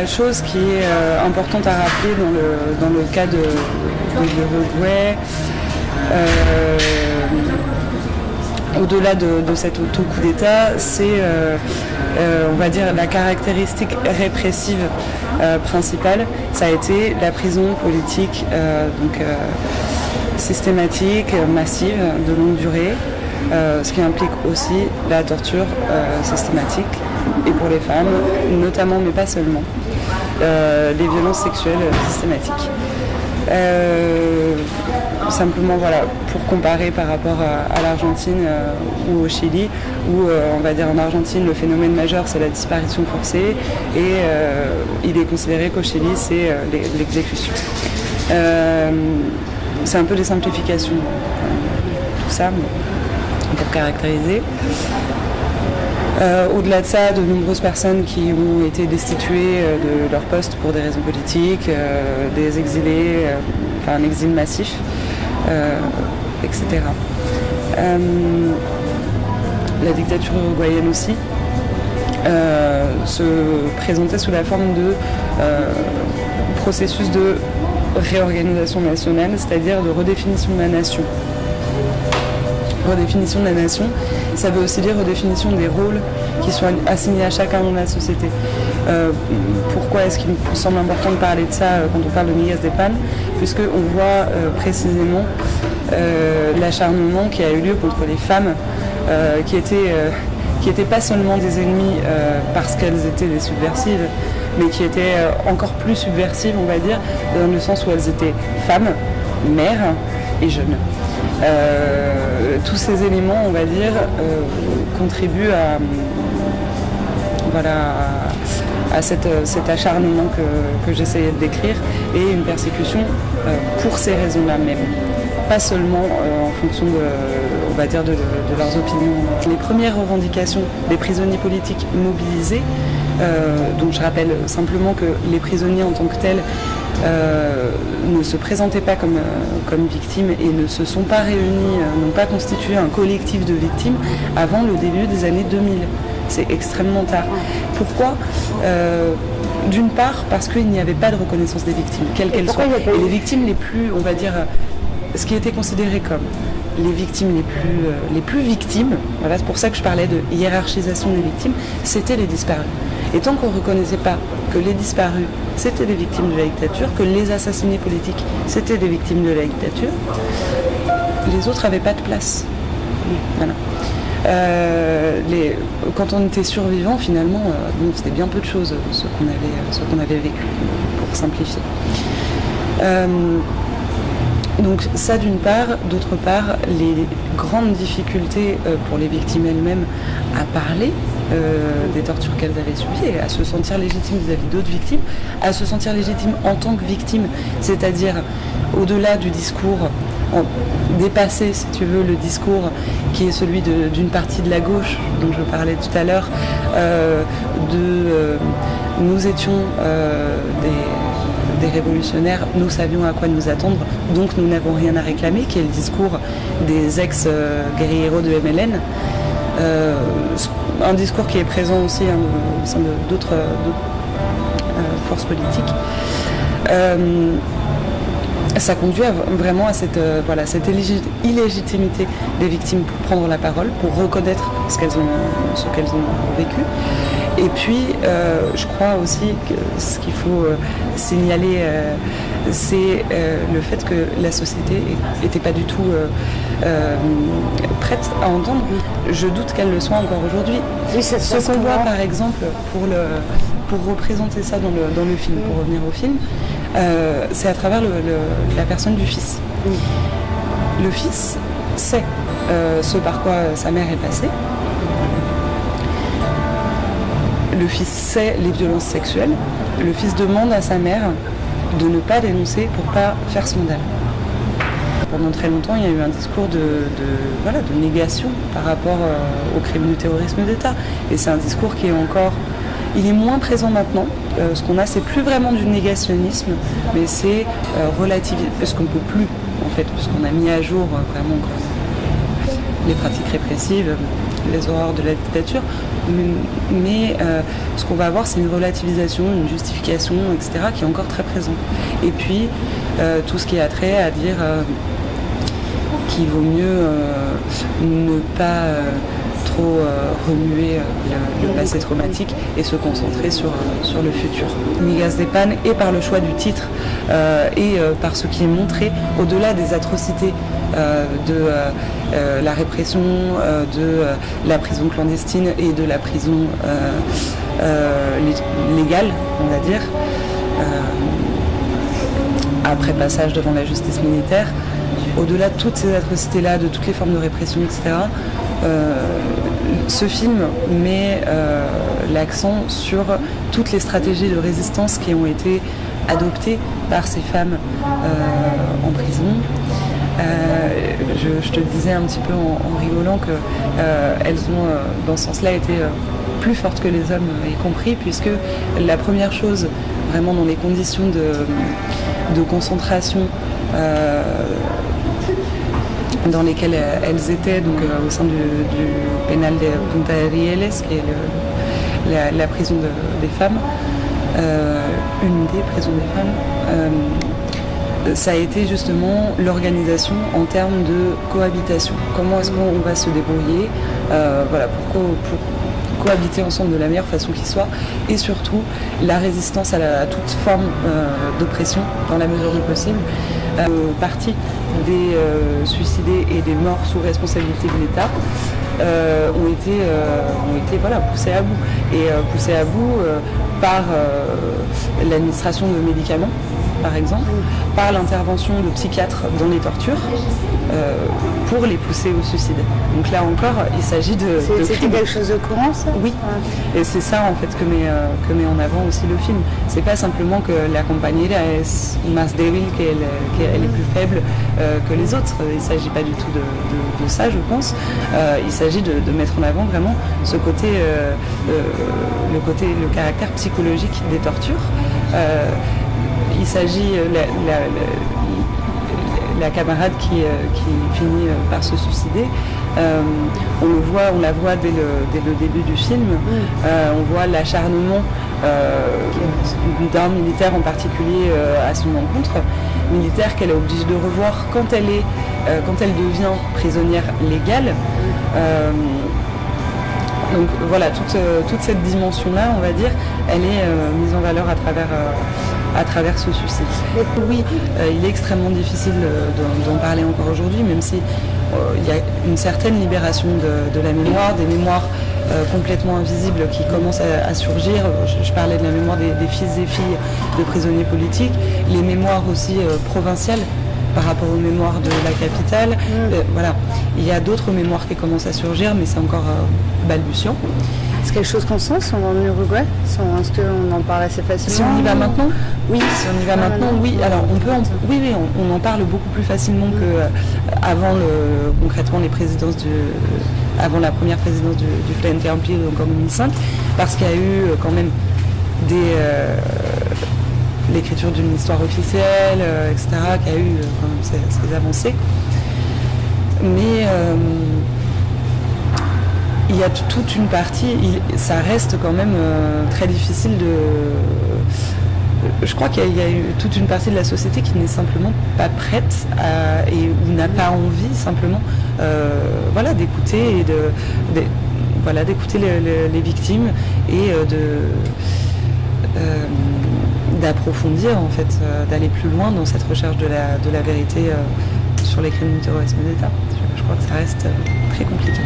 chose qui est importante à rappeler dans le cas de Uruguay, au-delà de cet auto-coup d'État, c'est, on va dire, la caractéristique répressive principale, ça a été la prison politique systématique, massive, de longue durée, ce qui implique aussi la torture systématique, et pour les femmes, notamment, mais pas seulement, les violences sexuelles systématiques. Simplement, voilà, pour comparer par rapport à l'Argentine ou au Chili, où on va dire en Argentine le phénomène majeur c'est la disparition forcée et il est considéré qu'au Chili c'est l'exécution. C'est un peu des simplifications, tout ça, pour caractériser. Au-delà de ça, de nombreuses personnes qui ont été destituées de leur poste pour des raisons politiques, des exilés, un exil massif, etc. La dictature uruguayenne aussi se présentait sous la forme de processus de réorganisation nationale, c'est-à-dire de redéfinition de la nation. Redéfinition de la nation, ça veut aussi dire redéfinition des rôles qui sont assignés à chacun dans la société. Pourquoi est-ce qu'il me semble important de parler de ça quand on parle de Miguel de Pan, puisqu'on voit précisément l'acharnement qui a eu lieu contre les femmes qui étaient pas seulement des ennemies parce qu'elles étaient des subversives, mais qui étaient encore plus subversives, on va dire, dans le sens où elles étaient femmes, mères et jeunes. Tous ces éléments, on va dire, contribuent à cet acharnement que j'essayais de décrire et une persécution pour ces raisons-là même. Pas seulement en fonction on va dire de leurs opinions. Les premières revendications des prisonniers politiques mobilisés, donc je rappelle simplement que les prisonniers en tant que tels ne se présentaient pas comme victimes et ne se sont pas réunis, n'ont pas constitué un collectif de victimes avant le début des années 2000. C'est extrêmement tard. Pourquoi d'une part, parce qu'il n'y avait pas de reconnaissance des victimes, quelles qu'elles soient. Et les victimes les plus, on va dire, ce qui était considéré comme les victimes les plus victimes, voilà, c'est pour ça que je parlais de hiérarchisation des victimes, c'était les disparus. Et tant qu'on ne reconnaissait pas que les disparus, c'était des victimes de la dictature, que les assassinés politiques, c'était des victimes de la dictature, les autres n'avaient pas de place. Voilà. Quand on était survivant, finalement, c'était bien peu de choses ce qu'on avait vécu, pour simplifier. Donc ça d'une part, d'autre part, les grandes difficultés pour les victimes elles-mêmes à parler des tortures qu'elles avaient subies et à se sentir légitimes vis-à-vis d'autres victimes, à se sentir légitimes en tant que victime, c'est-à-dire au-delà du discours, dépasser, si tu veux, le discours qui est celui d'une partie de la gauche dont je parlais tout à l'heure, nous étions des révolutionnaires, nous savions à quoi nous attendre, donc nous n'avons rien à réclamer, qui est le discours des ex-guerrilleros de MLN, un discours qui est présent aussi au sein d'autres forces politiques. Ça conduit vraiment à cette illégitimité des victimes pour prendre la parole, pour reconnaître ce qu'elles ont vécu. Et puis, je crois aussi que ce qu'il faut signaler, c'est le fait que la société n'était pas du tout prête à entendre. Je doute qu'elle le soit encore aujourd'hui. Oui, ce qu'on voit, par exemple, pour représenter ça dans le film, pour revenir au film, c'est à travers la personne du fils. Oui. Le fils sait ce par quoi sa mère est passée. Le fils sait les violences sexuelles. Le fils demande à sa mère de ne pas dénoncer pour ne pas faire scandale. Pendant très longtemps, il y a eu un discours de négation par rapport au crime du terrorisme d'État. Et c'est un discours qui est il est moins présent maintenant. Ce qu'on a, c'est plus vraiment du négationnisme, mais c'est relativisé, parce qu'on ne peut plus, en fait, puisqu'on a mis à jour vraiment les pratiques répressives. les horreurs de la dictature, mais ce qu'on va avoir, c'est une relativisation, une justification, etc., qui est encore très présente. Et puis, tout ce qui a trait à dire qu'il vaut mieux ne pas trop remuer le passé traumatique et se concentrer sur le futur. Migas de Pan, et par le choix du titre et par ce qui est montré, au-delà des atrocités de la répression, de la prison clandestine et de la prison légale, on va dire, après passage devant la justice militaire, au-delà de toutes ces atrocités-là, de toutes les formes de répression, etc., ce film met l'accent sur toutes les stratégies de résistance qui ont été adoptées par ces femmes en prison. Je te le disais un petit peu en rigolant qu'elles ont, dans ce sens-là, été plus fortes que les hommes, y compris, puisque la première chose, vraiment dans les conditions de concentration dans lesquelles elles étaient, donc au sein du pénal de Punta de Rieles, qui est la prison des femmes, une des prisons des femmes, ça a été justement l'organisation en termes de cohabitation. Comment est-ce qu'on va se débrouiller pour cohabiter ensemble de la meilleure façon qui soit, et surtout la résistance à toute forme d'oppression dans la mesure du possible. Partie des suicidés et des morts sous responsabilité de l'État ont été poussés à bout. Et poussés à bout par l'administration de médicaments, par exemple, par l'intervention de psychiatres dans les tortures, pour les pousser au suicide. Donc là encore, il s'agit de C'était quelque chose de courant, ça ? Oui, et c'est ça en fait que met en avant aussi le film. C'est pas simplement que la compañera est más débil, qu'elle est plus faible que les autres. Il ne s'agit pas du tout de ça, je pense. Il s'agit de mettre en avant vraiment ce côté, le caractère psychologique des tortures. Il s'agit la camarade qui finit par se suicider. On la voit dès le début du film. On voit l'acharnement d'un militaire en particulier à son encontre, militaire qu'elle est obligée de revoir quand elle devient prisonnière légale. Donc voilà, toute cette dimension-là, on va dire, elle est mise en valeur à travers ce suicide. Oui, il est extrêmement difficile d'en parler encore aujourd'hui, même si il y a une certaine libération de la mémoire, des mémoires complètement invisibles qui commencent à surgir. Je parlais de la mémoire des fils et filles de prisonniers politiques, les mémoires aussi provinciales par rapport aux mémoires de la capitale. Voilà, il y a d'autres mémoires qui commencent à surgir, mais c'est encore balbutiant. C'est quelque chose qu'on sent si on va en Uruguay ? Est-ce qu'on en parle assez facilement ? Si on y va maintenant ? Oui. Si on y va maintenant, oui. Alors on en parle beaucoup plus facilement qu'avant concrètement avant la première présidence du Frente Amplio, donc en 2005, parce qu'il y a eu quand même l'écriture d'une histoire officielle, etc., qui a eu quand même ses avancées. Mais il y a toute une partie, ça reste quand même très difficile je crois qu'il y a eu toute une partie de la société qui n'est simplement pas prête ou n'a pas envie simplement d'écouter et d'écouter les victimes et d'approfondir en fait, d'aller plus loin dans cette recherche de la vérité sur les crimes du terrorisme d'État. Je crois que ça reste très compliqué.